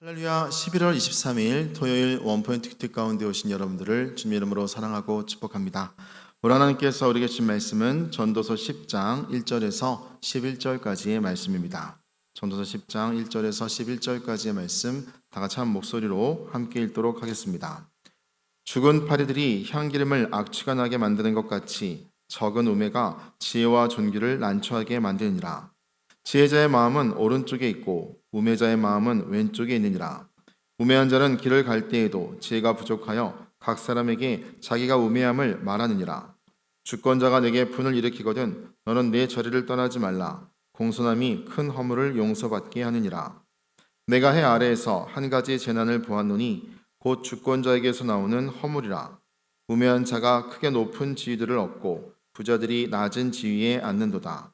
할렐루야. 11월 23일 토요일 원포인트 큐티 가운데 오신 여러분들을 주님 이름으로 사랑하고 축복합니다. 오늘 하나님께서 우리에게 주신 말씀은 전도서 10장 1절에서 11절까지의 말씀입니다. 전도서 10장 1절에서 11절까지의 말씀 다 같이 한 목소리로 함께 읽도록 하겠습니다. 죽은 파리들이 향기름을 악취가 나게 만드는 것 같이 적은 우매가 지혜와 존귀를 난처하게 만드니라. 지혜자의 마음은 오른쪽에 있고 우매자의 마음은 왼쪽에 있느니라. 우매한 자는 길을 갈 때에도 지혜가 부족하여 각 사람에게 자기가 우매함을 말하느니라. 주권자가 내게 분을 일으키거든 너는 내 저리를 떠나지 말라. 공손함이 큰 허물을 용서받게 하느니라. 내가 해 아래에서 한 가지 재난을 보았노니 곧 주권자에게서 나오는 허물이라. 우매한 자가 크게 높은 지위들을 얻고 부자들이 낮은 지위에 앉는도다.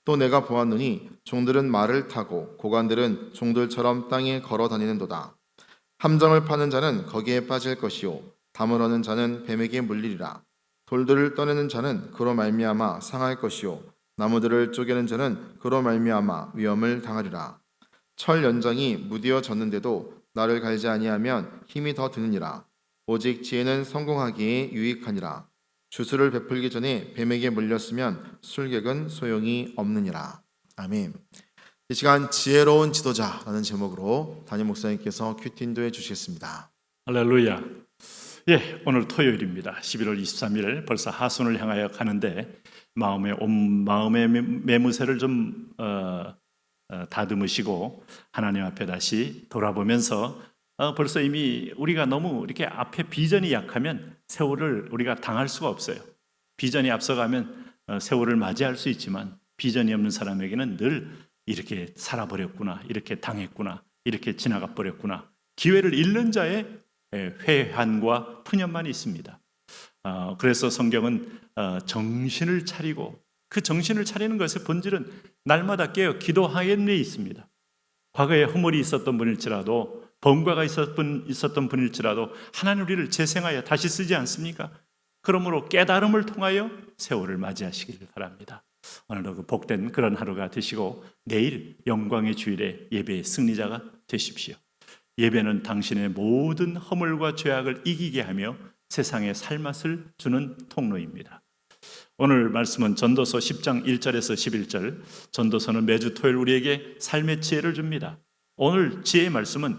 또 내가 보았노니 종들은 말을 타고 고관들은 종들처럼 땅에 걸어 다니는도다. 함정을 파는 자는 거기에 빠질 것이요 담을 얻는 자는 뱀에게 물리리라. 돌들을 떠내는 자는 그로 말미암아 상할 것이요 나무들을 쪼개는 자는 그로 말미암아 위험을 당하리라. 철 연장이 무디어 졌는데도 나를 갈지 아니하면 힘이 더 드느니라. 오직 지혜는 성공하기에 유익하니라. 주술을 베풀기 전에 뱀에게 물렸으면 술객은 소용이 없느니라. 아멘. 이 시간 지혜로운 지도자라는 제목으로 담임 목사님께서 큐티 인도해 주시겠습니다. 할렐루야. 예, 오늘 토요일입니다. 11월 23일 벌써 하순을 향하여 가는데 마음의 매무새를 좀 다듬으시고 하나님 앞에 다시 돌아보면서 벌써 이미 우리가 너무 이렇게 앞에 비전이 약하면 세월을 우리가 당할 수가 없어요. 비전이 앞서가면 세월을 맞이할 수 있지만 비전이 없는 사람에게는 늘 이렇게 살아버렸구나, 이렇게 당했구나, 이렇게 지나가 버렸구나. 기회를 잃는 자의 회한과 푸념만 있습니다. 그래서 성경은 정신을 차리고 그 정신을 차리는 것의 본질은 날마다 깨어 기도하는 데 있습니다. 과거에 허물이 있었던 분일지라도 범과가 있었던 분일지라도 하나님 우리를 재생하여 다시 쓰지 않습니까? 그러므로 깨달음을 통하여 세월을 맞이하시기를 바랍니다. 오늘도 그 복된 그런 하루가 되시고 내일 영광의 주일에 예배의 승리자가 되십시오. 예배는 당신의 모든 허물과 죄악을 이기게 하며 세상에 살맛을 주는 통로입니다. 오늘 말씀은 전도서 10장 1절에서 11절. 전도서는 매주 토요일 우리에게 삶의 지혜를 줍니다. 오늘 지혜의 말씀은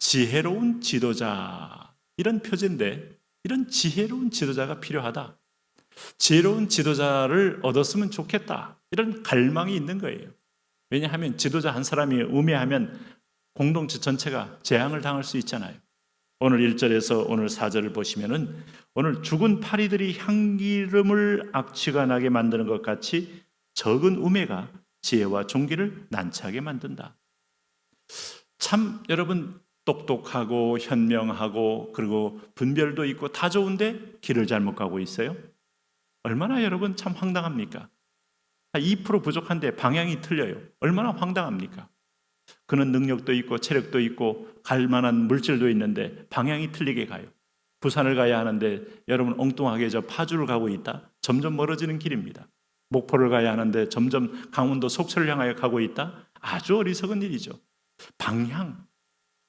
지혜로운 지도자, 이런 표제인데 이런 지혜로운 지도자가 필요하다. 지혜로운 지도자를 얻었으면 좋겠다. 이런 갈망이 있는 거예요. 왜냐하면 지도자 한 사람이 우매하면 공동체 전체가 재앙을 당할 수 있잖아요. 오늘 1절에서 오늘 4절을 보시면은 오늘 죽은 파리들이 향기름을 악취가 나게 만드는 것 같이 적은 우매가 지혜와 존귀를 난처하게 만든다. 참 여러분 똑똑하고 현명하고 그리고 분별도 있고 다 좋은데 길을 잘못 가고 있어요. 얼마나 여러분 참 황당합니까? 2% 부족한데 방향이 틀려요. 얼마나 황당합니까? 그는 능력도 있고 체력도 있고 갈 만한 물질도 있는데 방향이 틀리게 가요. 부산을 가야 하는데 여러분 엉뚱하게 저 파주를 가고 있다? 점점 멀어지는 길입니다. 목포를 가야 하는데 점점 강원도 속초를 향하여 가고 있다? 아주 어리석은 일이죠. 방향,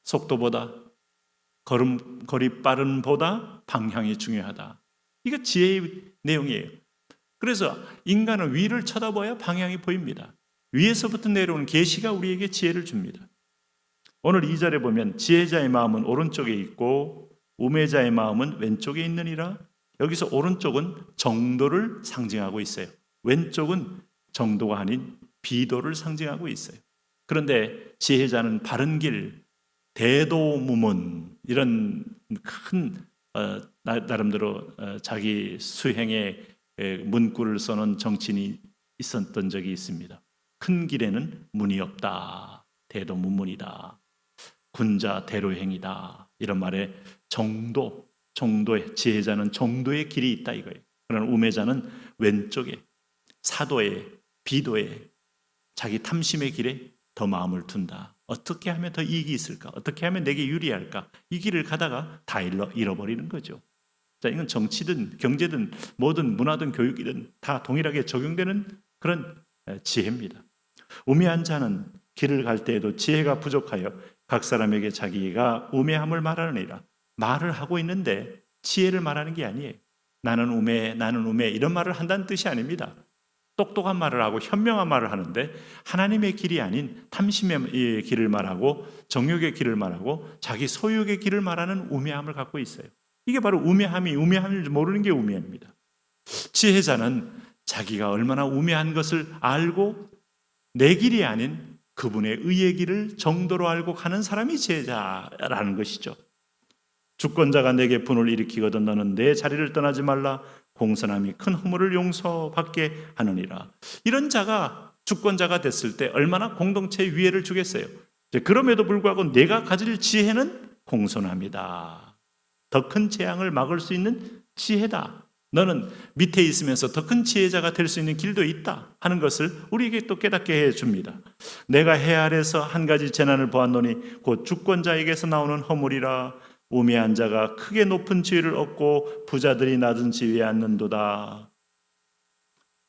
속도보다 걸음걸이 빠름보다 방향이 중요하다. 이거 지혜의 내용이에요. 그래서 인간은 위를 쳐다봐야 방향이 보입니다. 위에서부터 내려오는 계시가 우리에게 지혜를 줍니다. 오늘 2절에 보면 지혜자의 마음은 오른쪽에 있고 우매자의 마음은 왼쪽에 있느니라. 여기서 오른쪽은 정도를 상징하고 있어요. 왼쪽은 정도가 아닌 비도를 상징하고 있어요. 그런데 지혜자는 바른 길, 대도무문, 이런 큰 나름대로 자기 수행의 문구를 써놓은 정치인이 있었던 적이 있습니다. 큰 길에는 문이 없다. 대도무문이다. 군자 대로행이다. 이런 말에 정도의 지혜자는 정도의 길이 있다 이거예요. 그러나 우매자는 왼쪽에 사도의 비도의 자기 탐심의 길에 더 마음을 둔다. 어떻게 하면 더 이익이 있을까? 어떻게 하면 내게 유리할까? 이 길을 가다가 다 잃어버리는 거죠. 자, 이건 정치든 경제든 뭐든 문화든 교육이든 다 동일하게 적용되는 그런 지혜입니다. 우매한 자는 길을 갈 때에도 지혜가 부족하여 각 사람에게 자기가 우매함을 말하느니라. 말을 하고 있는데 지혜를 말하는 게 아니에요. 나는 우매 이런 말을 한다는 뜻이 아닙니다. 똑똑한 말을 하고 현명한 말을 하는데 하나님의 길이 아닌 탐심의 길을 말하고 정욕의 길을 말하고 자기 소욕의 길을 말하는 우매함을 갖고 있어요. 이게 바로 우매함을 모르는 게 우매합니다. 지혜자는 자기가 얼마나 우매한 것을 알고 내 길이 아닌 그분의 의의 길을 정도로 알고 가는 사람이 지혜자라는 것이죠. 주권자가 내게 분을 일으키거든 너는 내 자리를 떠나지 말라. 공손함이 큰 허물을 용서받게 하느니라. 이런 자가 주권자가 됐을 때 얼마나 공동체에 위해를 주겠어요. 그럼에도 불구하고 내가 가질 지혜는 공손함이다. 더 큰 재앙을 막을 수 있는 지혜다. 너는 밑에 있으면서 더 큰 지혜자가 될 수 있는 길도 있다 하는 것을 우리에게 또 깨닫게 해줍니다. 내가 해 아래서 한 가지 재난을 보았노니 곧 주권자에게서 나오는 허물이라. 우매한 자가 크게 높은 지위를 얻고 부자들이 낮은 지위에 앉는도다.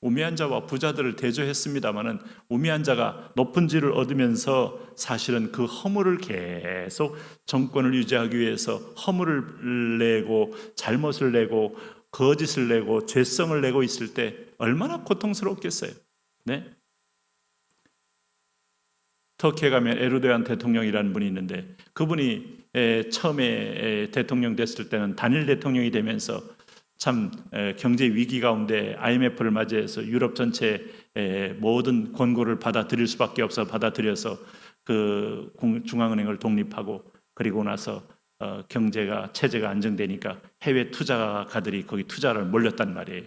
우매한 자와 부자들을 대조했습니다마는 우매한 자가 높은 지위를 얻으면서 사실은 그 허물을 계속 정권을 유지하기 위해서 허물을 내고 잘못을 내고 거짓을 내고 죄성을 내고 있을 때 얼마나 고통스럽겠어요. 네? 터키에 가면 에르도안 대통령이라는 분이 있는데 그분이 처음에 대통령 됐을 때는 단일 대통령이 되면서 참 경제 위기 가운데 IMF를 맞이해서 유럽 전체 모든 권고를 받아들일 수밖에 없어 받아들여서 그 중앙은행을 독립하고 그리고 나서 경제가 체제가 안정되니까 해외 투자가들이 거기 투자를 몰렸단 말이에요.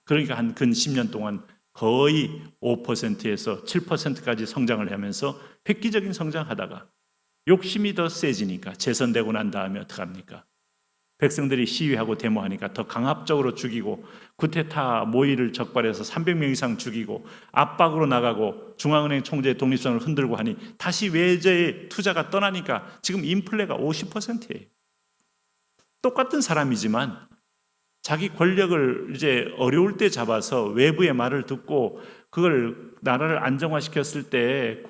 그러니까 한 근 10년 동안 거의 5%에서 7%까지 성장을 하면서 획기적인 성장하다가 욕심이 더 세지니까 재선되고 난 다음에 어떡합니까? 백성들이 시위하고 데모하니까 더 강압적으로 죽이고 쿠데타 모의를 적발해서 300명 이상 죽이고 압박으로 나가고 중앙은행 총재의 독립성을 흔들고 하니 다시 외제의 투자가 떠나니까 지금 인플레가 50%예요. 똑같은 사람이지만 자기 권력을 이제 어려울 때 잡아서 외부의 말을 듣고 그걸 나라를 안정화시켰을 때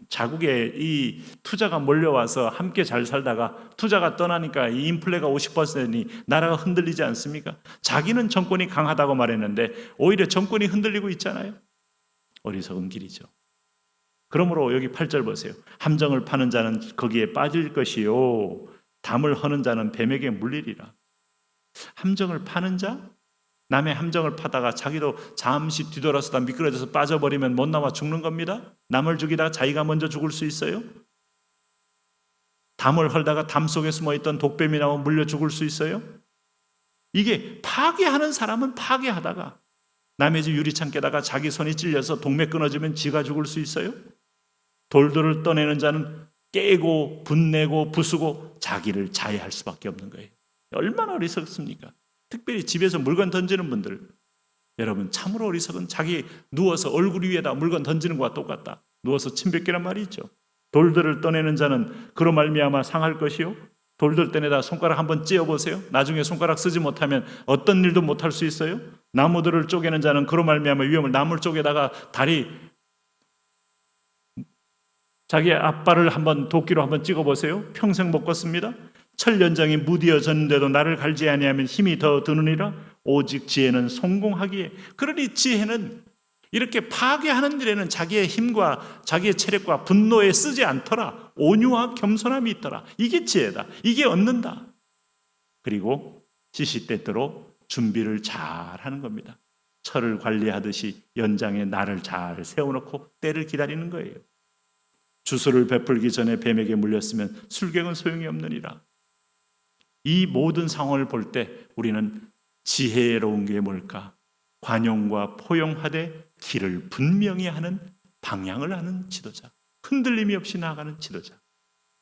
자국에 이 투자가 몰려와서 함께 잘 살다가 투자가 떠나니까 이 인플레가 50%니 나라가 흔들리지 않습니까? 자기는 정권이 강하다고 말했는데 오히려 정권이 흔들리고 있잖아요. 어리석은 길이죠. 그러므로 여기 8절 보세요. 함정을 파는 자는 거기에 빠질 것이요 담을 허는 자는 뱀에게 물리리라. 함정을 파는 자? 남의 함정을 파다가 자기도 잠시 뒤돌아서다 미끄러져서 빠져버리면 못 나와 죽는 겁니다. 남을 죽이다가 자기가 먼저 죽을 수 있어요. 담을 헐다가 담 속에 숨어있던 독뱀이 나와 물려 죽을 수 있어요. 이게 파괴하는 사람은 파괴하다가 남의 집 유리창 깨다가 자기 손이 찔려서 동맥 끊어지면 지가 죽을 수 있어요. 돌들을 떠내는 자는 깨고 분내고 부수고 자기를 자해할 수밖에 없는 거예요. 얼마나 어리석습니까? 특별히 집에서 물건 던지는 분들, 여러분 참으로 어리석은 자기 누워서 얼굴 위에다 물건 던지는 것과 똑같다. 누워서 침 뱉기란 말이 있죠. 돌들을 떠내는 자는 그로 말미암아 상할 것이요 돌들 떼내다 손가락 한번 찧어보세요. 나중에 손가락 쓰지 못하면 어떤 일도 못할 수 있어요. 나무들을 쪼개는 자는 그로 말미암아 위험을 나무를 쪼개다가 다리 자기 앞발을 한번 도끼로 한번 찍어보세요. 평생 못 걷습니다. 철연장이 무디어졌는데도 나를 갈지 아니하면 힘이 더 드느니라. 오직 지혜는 성공하기에. 그러니 지혜는 이렇게 파괴하는 일에는 자기의 힘과 자기의 체력과 분노에 쓰지 않더라. 온유와 겸손함이 있더라. 이게 지혜다. 이게 얻는다. 그리고 시시때때로 준비를 잘 하는 겁니다. 철을 관리하듯이 연장에 날을 잘 세워놓고 때를 기다리는 거예요. 주술을 베풀기 전에 뱀에게 물렸으면 술객은 소용이 없느니라. 이 모든 상황을 볼 때 우리는 지혜로운 게 뭘까? 관용과 포용하되 길을 분명히 하는 방향을 아는 지도자, 흔들림이 없이 나아가는 지도자.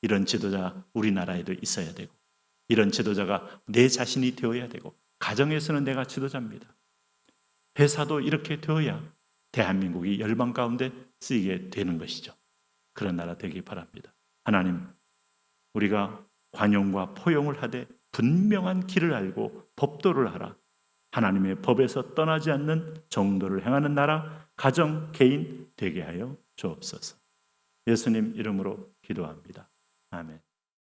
이런 지도자 우리나라에도 있어야 되고 이런 지도자가 내 자신이 되어야 되고 가정에서는 내가 지도자입니다. 회사도 이렇게 되어야 대한민국이 열방 가운데 쓰이게 되는 것이죠. 그런 나라 되기 바랍니다. 하나님, 우리가 관용과 포용을 하되 분명한 길을 알고 법도를 하라. 하나님의 법에서 떠나지 않는 정도를 행하는 나라, 가정, 개인 되게 하여 주옵소서. 예수님 이름으로 기도합니다. 아멘.